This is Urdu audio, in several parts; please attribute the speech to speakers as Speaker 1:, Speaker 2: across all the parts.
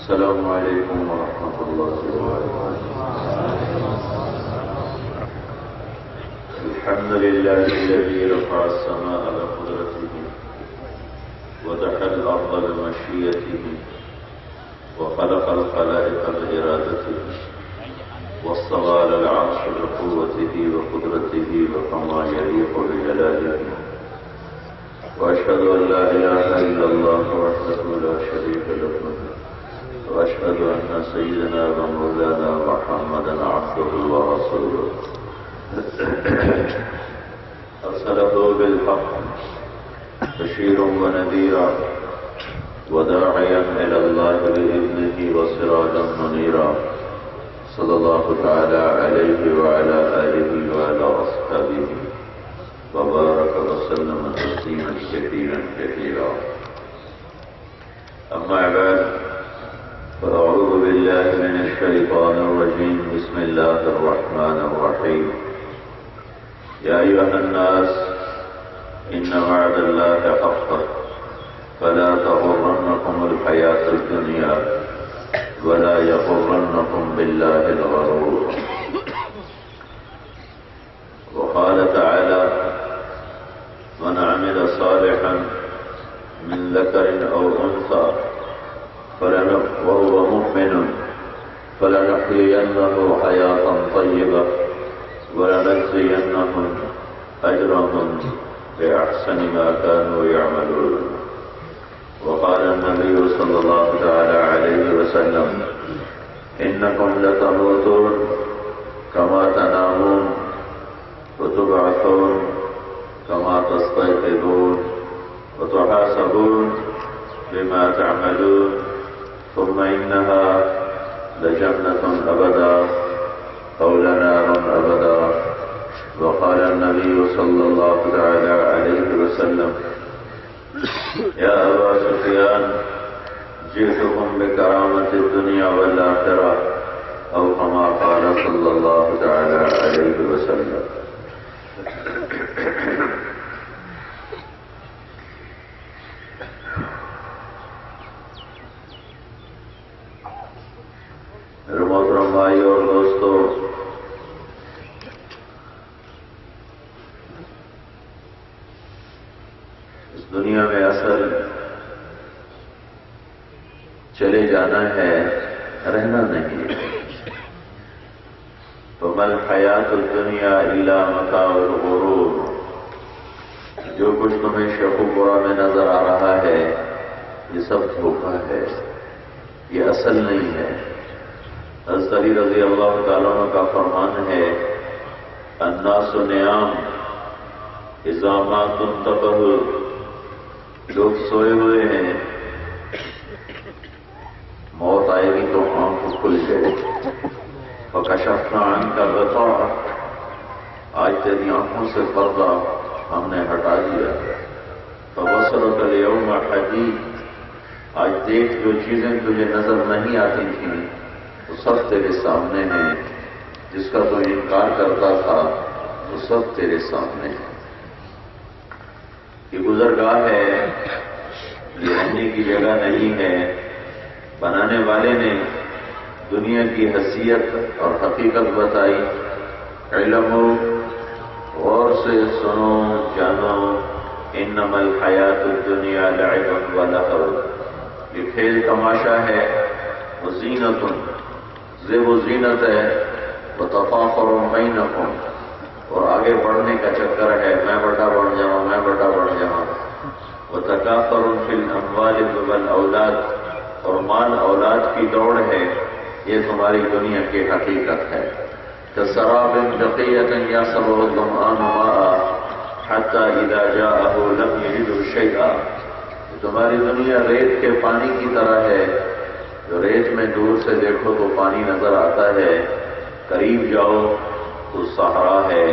Speaker 1: السلام علیکم ورحمۃ اللہ وبرکاتہ. الحمد للہ الذی رفع السماء بقدرته ودحى الارض بمشیئته وخلق الخلائق بارادته واستوى على العرش بقوته وقدرته وكما يليق بجلاله. واشهد ان لا اله الا الله وحده لا شريك له وأشهد أن سيدنا ومولانا محمدا عبده ورسوله أرسله بالحق بشيرا ونذيرا وداعيا إلى الله بإذنه وسراجا منيرا صلى الله تعالى عليه وعلى آله وعلى أصحابه وبارك وسلم تسليما كثيرا كثيرا. أما بعد فأعوذ بالله من الشيطان الرجيم. بسم الله الرحمن الرحيم. يا أيها الناس إن وعد الله حق فلا تغرنكم الحياة الدنيا ولا يغرنكم بالله الغرور. وقال تعالى من عمل صالحا من ذكر أو أنثى وهو مؤمن فلنحيينه حياة طيبة ولنجزينهم أجرهم بأحسن ما كانوا يعملون. وقال النبي صلى الله تعالى عليه وسلم إنكم لتموتون كما تنامون وتبعثون كما تستيقظون وتحاسبون بما تعملون ثم إنها لجنة أبدا أو لنار أبدا. وقال النبي صلى الله تعالى عليه وسلم يا أبا سفيان جئتكم بكرامة الدنيا والآخرة أو كما قال صلى الله تعالى عليه وسلم. محترم بھائی اور دوستو، اس دنیا میں اصل چلے جانا ہے، رہنا نہیں. فما الحیات الدنیا الا متاع الغرور. جو کچھ تمہیں شک و برا میں نظر آ رہا ہے یہ سب دھوکہ ہے، یہ اصل نہیں ہے. حضرت علی رضی اللہ تعالیٰ عنہ کا فرمان ہے الناس نیام اذا ما تنتبہوا. لوگ سوئے ہوئے ہیں، موت آئے گی تو آنکھ کھل جائے. فکشفنا عنک الغطاء. آج تیری آنکھوں سے پردہ ہم نے ہٹا دیا. فبصرک اليوم حدید. آج دیکھ جو چیزیں تجھے نظر نہیں آتی تھیں وہ سب تیرے سامنے ہیں. جس کا تو انکار کرتا تھا وہ سب تیرے سامنے ہے. یہ گزرگاہ ہے، یہ رہنے کی جگہ نہیں ہے. بنانے والے نے دنیا کی حیثیت اور حقیقت بتائی. علمو، غور سے سنو جانو، انما الحیات الدنیا لعب و لہو. یہ کھیل تماشا ہے، وزینت، زیب و زینت ہے، وتفاخر بینکم، اور آگے بڑھنے کا چکر ہے، میں بڑا بڑھ جاؤں، میں بڑا بڑھ جاؤں. وتکاثر فی الاموال والاولاد، اور مال اولاد کی دوڑ ہے. یہ تمہاری دنیا کی حقیقت ہے. كسراب بقية يحسبه الظمآن ماء حتى إذا جاءه لم يجده شیئا، تمہاری دنیا ریت کے پانی کی طرح ہے، جو ریت میں دور سے دیکھو تو پانی نظر آتا ہے، قریب جاؤ تو صحرا ہے،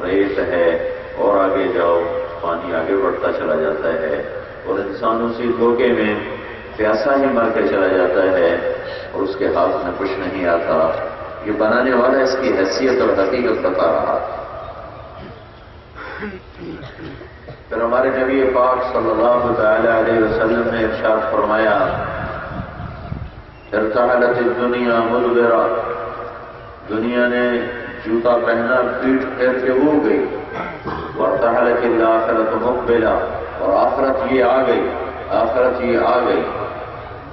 Speaker 1: ریت ہے، اور آگے جاؤ پانی آگے بڑھتا چلا جاتا ہے، اور انسان اسی دھوکے میں پیاسا ہی مر کے چلا جاتا ہے اور اس کے ہاتھ میں کچھ نہیں آتا۔ یہ بنانے والا اس کی حیثیت اور حقیقت بتا رہا۔ پھر ہمارے نبی پاک صلی اللہ تعالی علیہ وسلم نے ارشاد فرمایا، ارتحلت الدنیا مدبرہ، دنیا نے جوتا پہنا پیٹ پھیر کے ہو گئی، وارتحلت الآخرۃ مقبلہ، اور آخرت یہ آ گئی، آخرت یہ آ گئی،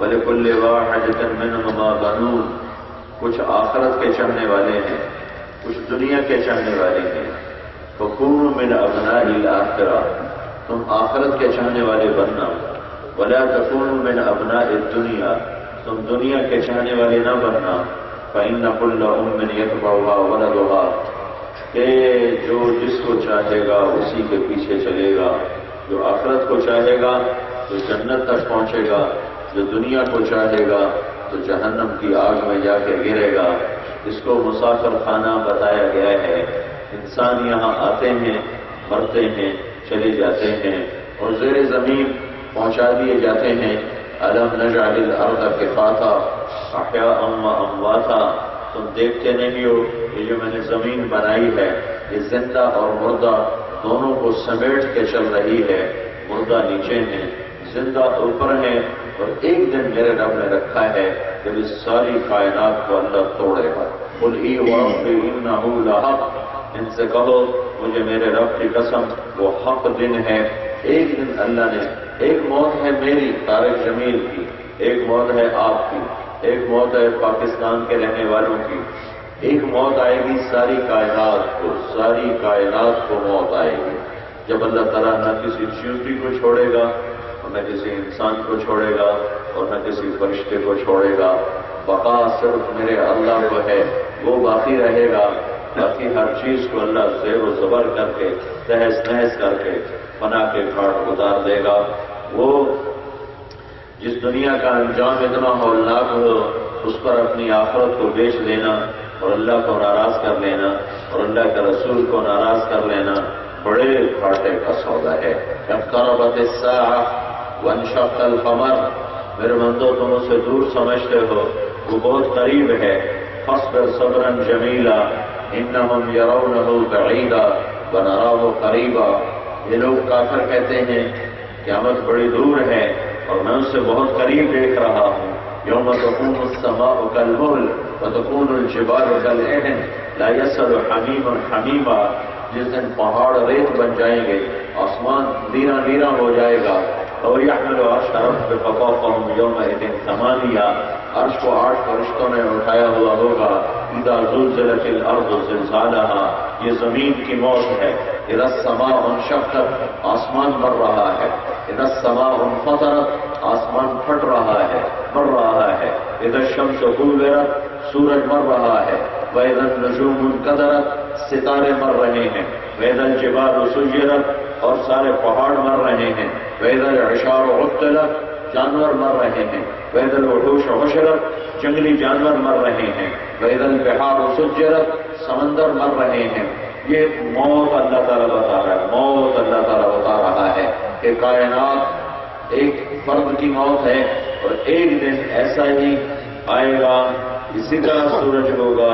Speaker 1: وَلِكُلِّ وَاحِدٍ مِّنْهُمَا بَنُونَ، کچھ آخرت کے چاہنے والے ہیں، کچھ دنیا کے چاہنے والے ہیں، فَكُونُوا مِنْ أَبْنَاءِ الْآخِرَةِ، تم آخرت کے چاہنے والے بننا، وَلَا تَكُونُوا مِنْ أَبْنَاءِ الدُّنْيَا، تم دنیا کے چاہنے والے نہ بننا، فَإِنَّ كُلَّ أُمٍّ يَتْبَعُهَا وَلَدُهَا، کہ جو جس کو چاہے گا اسی کے پیچھے چلے گا، جو آخرت کو چاہے گا تو جنت تک پہنچے گا، جو دنیا کو چاہے گا تو جہنم کی آگ میں جا کے گرے گا۔ اس کو مسافر خانہ بتایا گیا ہے۔ انسان یہاں آتے ہیں، مرتے ہیں، چلے جاتے ہیں اور زیر زمین پہنچا دیے جاتے ہیں۔ الم نجعل الارض کفاتا احیاء و امواتا، تم دیکھتے نہیں ہو کہ جو میں نے زمین بنائی ہے یہ زندہ اور مردہ دونوں کو سمیٹ کے چل رہی ہے، مردہ نیچے ہیں، زندہ اوپر ہیں، اور ایک دن میرے رب نے رکھا ہے کہ اس ساری کائنات کو اللہ توڑے گا۔ قل ای وربی انہ لحق، ان سے کہو مجھے میرے رب کی قسم وہ حق دن ہے۔ ایک دن اللہ نے، ایک موت ہے میری طارق جمیل کی، ایک موت ہے آپ کی، ایک موت ہے پاکستان کے رہنے والوں کی، ایک موت آئے گی ساری کائنات کو، ساری کائنات کو موت آئے گی، جب اللہ تعالیٰ نہ کسی چیونٹی کو چھوڑے گا اور نہ کسی انسان کو چھوڑے گا اور نہ کسی فرشتے کو چھوڑے گا۔ بقا صرف میرے اللہ کو ہے، وہ باقی رہے گا، باقی ہر چیز کو اللہ زیر و زبر کر کے، تہس نہس کر کے فنا کے گھاٹ اتار دے گا۔ وہ جس دنیا کا انجام اتنا ہولناک ہو، اس پر اپنی آخرت کو بیچ دینا اور اللہ کو ناراض کر لینا اور اللہ کے رسول کو ناراض کر لینا بڑے گھاٹے کا سودا ہے۔ اقتربت الساعہ وانشق القمر، میرے بندو تم اسے دور سمجھتے ہو، وہ بہت قریب ہے۔ فاصبر صبرا جمیلا انہم یرونہ بعیدا ونراہ قریبا، یہ لوگ کافر کہتے ہیں قیامت بڑی دور ہے اور میں اسے بہت قریب دیکھ رہا ہوں۔ یوم تکون السماء کالمہل وتکون الجبال کالعہن لا یسأل حمیم حمیما، جس دن پہاڑ ریت بن جائیں گے، آسمان نیرا نیرا ہو جائے گا، اور یحمل عرش ربک فوقہم یومئذ ثمانیہ، عرش کو 8 فرشتوں نے اٹھایا ہوا ہوگا۔ اذا زلزلت الارض زلزالہا، یہ زمین کی موت ہے۔ اذا السماء انشقت، آسمان مر رہا ہے۔ اذا السماء انفطرت، آسمان پھٹ رہا ہے، مر رہا ہے۔ اذا الشمس کورت، سورج مر رہا ہے۔ وَإِذَا النُّجُومُ انْكَدَرَتْ، ستارے مر رہے ہیں۔ وَإِذَا الْجِبَالُ سُيِّرَتْ، اور سارے پہاڑ مر رہے ہیں۔ وَإِذَا الْعِشَارُ عُطِّلَتْ، جانور مر رہے ہیں۔ وَإِذَا الْوُحُوشُ حُشِرَتْ، جنگلی جانور مر رہے ہیں۔ وَإِذَا الْبِحَارُ سُجِّرَتْ، سمندر مر رہے ہیں۔ یہ موت اللہ تعالیٰ بتا رہا ہے، موت اللہ تعالیٰ بتا رہا ہے کہ کائنات ایک فرد کی موت ہے، اور ایک دن ایسا ہی آئے گا، اسی طرح سورج ہوگا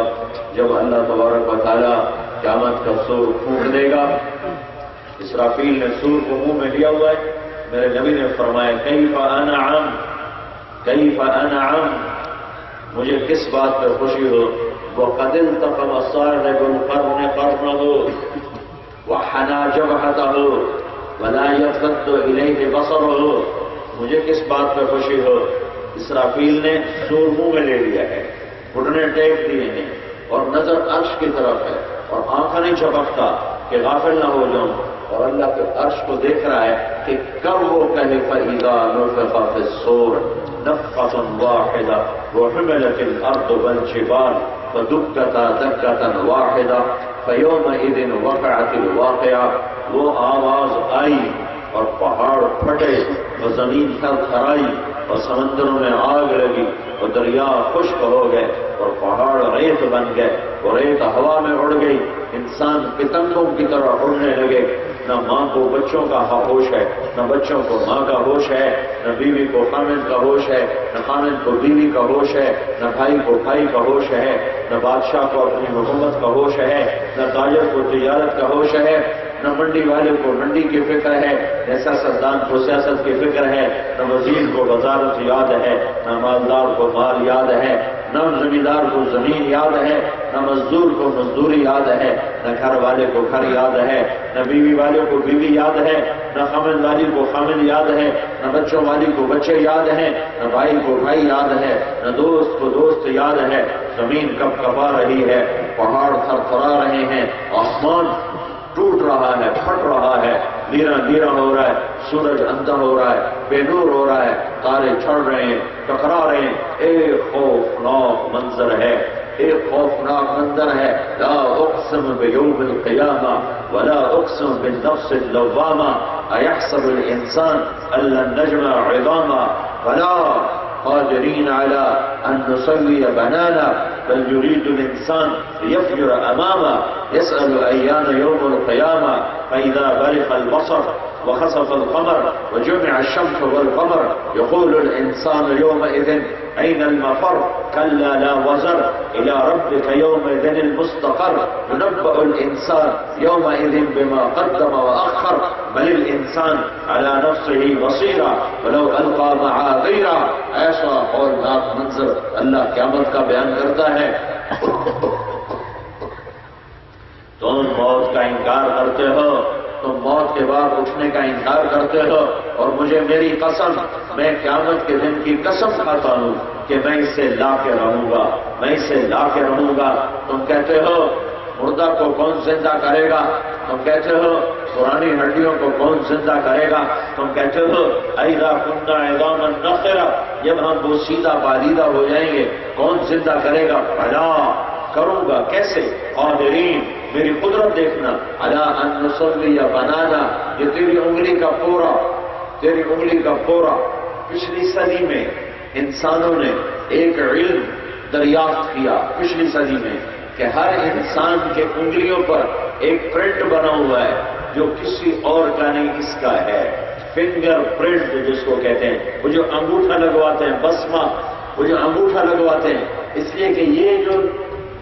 Speaker 1: جب اللہ تبارک و تعالیٰ قیامت کا سور پھونک دے گا۔ اسرافیل نے سور کو منہ میں لیا ہوا ہے، میرے نبی نے فرمایا کیف انعم، کیف انعم، مجھے کس بات پر خوشی ہو۔ وقد التقم صاحب القرن قرنه وحنا جبهته ولا يرتد الیہ بصره، مجھے کس بات پر خوشی ہو، اسرافیل نے سور منہ میں لے لیا ہے، گھٹنے ٹیک دیے ہیں اور نظر عرش کی طرف ہے اور آنکھیں نہیں جھپکتا کہ غافل نہ ہو جاؤں، اور اللہ کے عرش کو دیکھ رہا ہے کہ کب وہ کہے فَإِذَا نُفِخَ فِي الصُّورِ نَفْخَةٌ وَاحِدَةٌ وَحُمِلَتِ الْأَرْضُ وَالْجِبَالُ فَدُكَّتَا دَكَّةً وَاحِدَةً فَيَوْمَئِذٍ وَقَعَتِ الْوَاقِعَةُ، وہ آواز آئی اور پہاڑ پھٹے، وہ زمین تھر تھرائی اور سمندروں میں آگ لگی اور دریا خشک ہو گئے اور پہاڑ ریت بن گئے اور ریت ہوا میں اڑ گئی، انسان پتنگوں کی طرح اڑنے لگے۔ نہ ماں کو بچوں کا ہوش ہے، نہ بچوں کو ماں کا ہوش ہے، نہ بیوی کو خامند کا ہوش ہے، نہ خامند کو بیوی کا ہوش ہے، نہ بھائی کو بھائی کا ہوش ہے، نہ بادشاہ کو اپنی حکومت کا ہوش ہے، نہ تاجر کو تجارت کا ہوش ہے، نہ منڈی والے کو منڈی کی فکر ہے، نہ سیاستدان کو سیاست کی فکر ہے، نہ وزیر کو وزارت یاد ہے، نہ مالدار کو مال یاد ہے، نہ زمیندار کو زمین یاد ہے، نہ مزدور کو مزدوری یاد ہے، نہ گھر والے کو گھر یاد ہے، نہ بیوی والے کو بیوی یاد ہے، نہ خامند والی کو خامند یاد ہے، نہ بچوں والی کو بچے یاد ہیں، نہ بھائی کو بھائی یاد ہے، نہ دوست کو دوست یاد ہے۔ زمین کب کبا رہی ہے، پہاڑ تھر تھرا رہے ہیں، آسمان ٹوٹ رہا ہے، پھٹ رہا ہے، لیرا لیرا ہو رہا ہے، سورج اندھا ہو رہا ہے، بے نور ہو رہا ہے، تارے چھڑ رہے ہیں، ٹکرا رہے ہیں۔ ایک خوفناک منظر ہے، ایک خوفناک منظر ہے۔ لا اقسم بیوم القیامہ ولا اقسم بالنفس اللوامہ ایحسب الانسان ان لن نجمع عظاما بلا قادرین علی ان نسوی بنانا بل يريد الانسان ليفجر امامه يسأل ايان يوم القيامة فاذا برق البصر وخسف القمر وجمع الشمس والقمر يقول الانسان يومئذ اين المفر كلا لا وزر الى ربك يومئذ المستقر ينبأ الانسان يومئذ بما قدم واخر بل الانسان على نفسه بصيرا ولو القى معاذيرا۔ ایسا ہولناک منظر اللہ قیامت کا بیان کرتا ہے۔ تم موت کا انکار کرتے ہو، تم موت کے بعد اٹھنے کا انکار کرتے ہو، اور مجھے میری قسم، میں قیامت کے دن کی قسم کھاتا ہوں کہ میں اس سے لا کے رہوں گا، میں اس سے لا کے رہوں گا۔ تم کہتے ہو مردہ کو کون زندہ کرے گا، تم کہتے ہو پرانی ہڈیوں کو کون زندہ کرے گا، تم کہتے ہو اذا كنا عظاما نخرة، جب ہم بوسیدہ بالیدہ ہو جائیں گے کون زندہ کرے گا؟ بھلا کروں گا، کیسے؟ قادرین، میری قدرت دیکھنا، علی ان نصلی بنانا، یہ تیری انگلی کا پورا، تیری انگلی کا پورا۔ پچھلی صدی میں انسانوں نے ایک علم دریافت کیا، پچھلی صدی میں، کہ ہر انسان کے انگلیوں پر ایک پرنٹ بنا ہوا ہے جو کسی اور کا نہیں، اس کا ہے۔ فنگر پرنٹ جس کو کہتے ہیں، وہ جو انگوٹھا لگواتے ہیں، بسمہ، وہ جو انگوٹھا لگواتے ہیں، اس لیے کہ یہ جو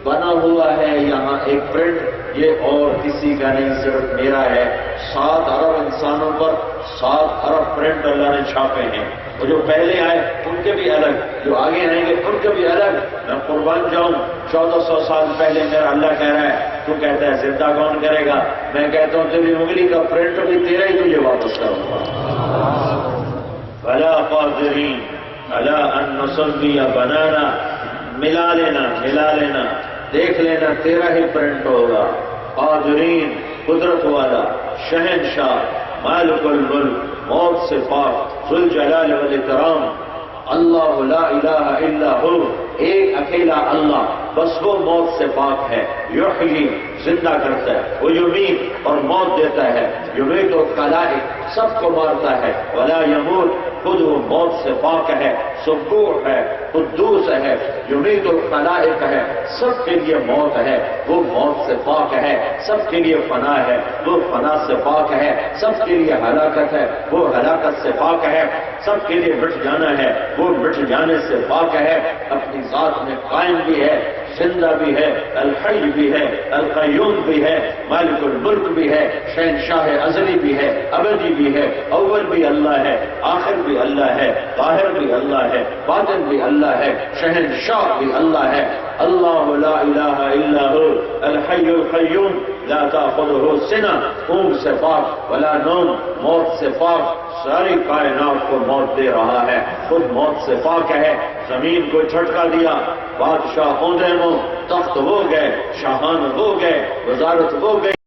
Speaker 1: بنا ہوا ہے یہاں ایک پرنٹ، یہ اور کسی کا نہیں، صرف میرا ہے۔ 7 ارب انسانوں پر 7 ارب پرنٹ اللہ نے چھاپے ہیں، اور جو پہلے آئے ان کے بھی الگ، جو آگے آئیں گے ان کے بھی الگ۔ میں قربان جاؤں، 1400 سال پہلے میرا اللہ کہہ رہا ہے، تو کہتا ہے زندہ کون کرے گا؟ میں کہتا ہوں تیری انگلی کا پرنٹ بھی تیرا ہی تجھے واپس کروں گا۔ بلا قادرین علی ان نصلی بنانا، ملا لینا، ملا لینا، دیکھ لینا تیرا ہی پرنٹ ہوگا۔ قادرین، قدرت والا، شہنشاہ، مالک الملک، موت سے پاک، ذو الجلال والاکرام، اللہ لا الہ الا ہو، ایک اکیلا اللہ، بس وہ موت سے پاک ہے۔ یحیی، زندہ کرتا ہے، وہ یمیت اور موت دیتا ہے، یمیت و خلائق، سب کو مارتا ہے، ولا یموت، خود وہ موت سے پاک ہے، سبوح ہے، قدوس ہے، یمیت الخلائق ہے، سب کے لیے موت ہے، وہ موت سے پاک ہے، سب کے لیے فنا ہے، وہ فنا سے پاک ہے، سب کے لیے ہلاکت ہے، وہ ہلاکت سے پاک ہے، سب کے لیے مٹ جانا ہے، وہ مٹ جانے سے پاک ہے، اپنی ذات میں قائم بھی ہے، زندہ بھی ہے، الحی بھی ہے، القیوم بھی ہے، مالک الملک بھی ہے، شہنشاہ ازلی بھی ہے، ابدی بھی ہے، اول بھی اللہ ہے، آخر بھی اللہ ہے، ظاہر بھی اللہ ہے، باطن بھی اللہ ہے، شہنشاہ بھی اللہ ہے۔ اللہ لا الہ الا ہو الحی القیوم لا تأخذہ سنہ، اونگ سے پاک، ولا نوم، موت سے پاک، ساری کائنات کو موت دے رہا ہے، خود موت سے پاک ہے۔ زمین کو جھٹکا دیا، بادشاہ عہدے میں، تخت ہو گئے، شاہان ہو گئے، وزارت ہو گئی۔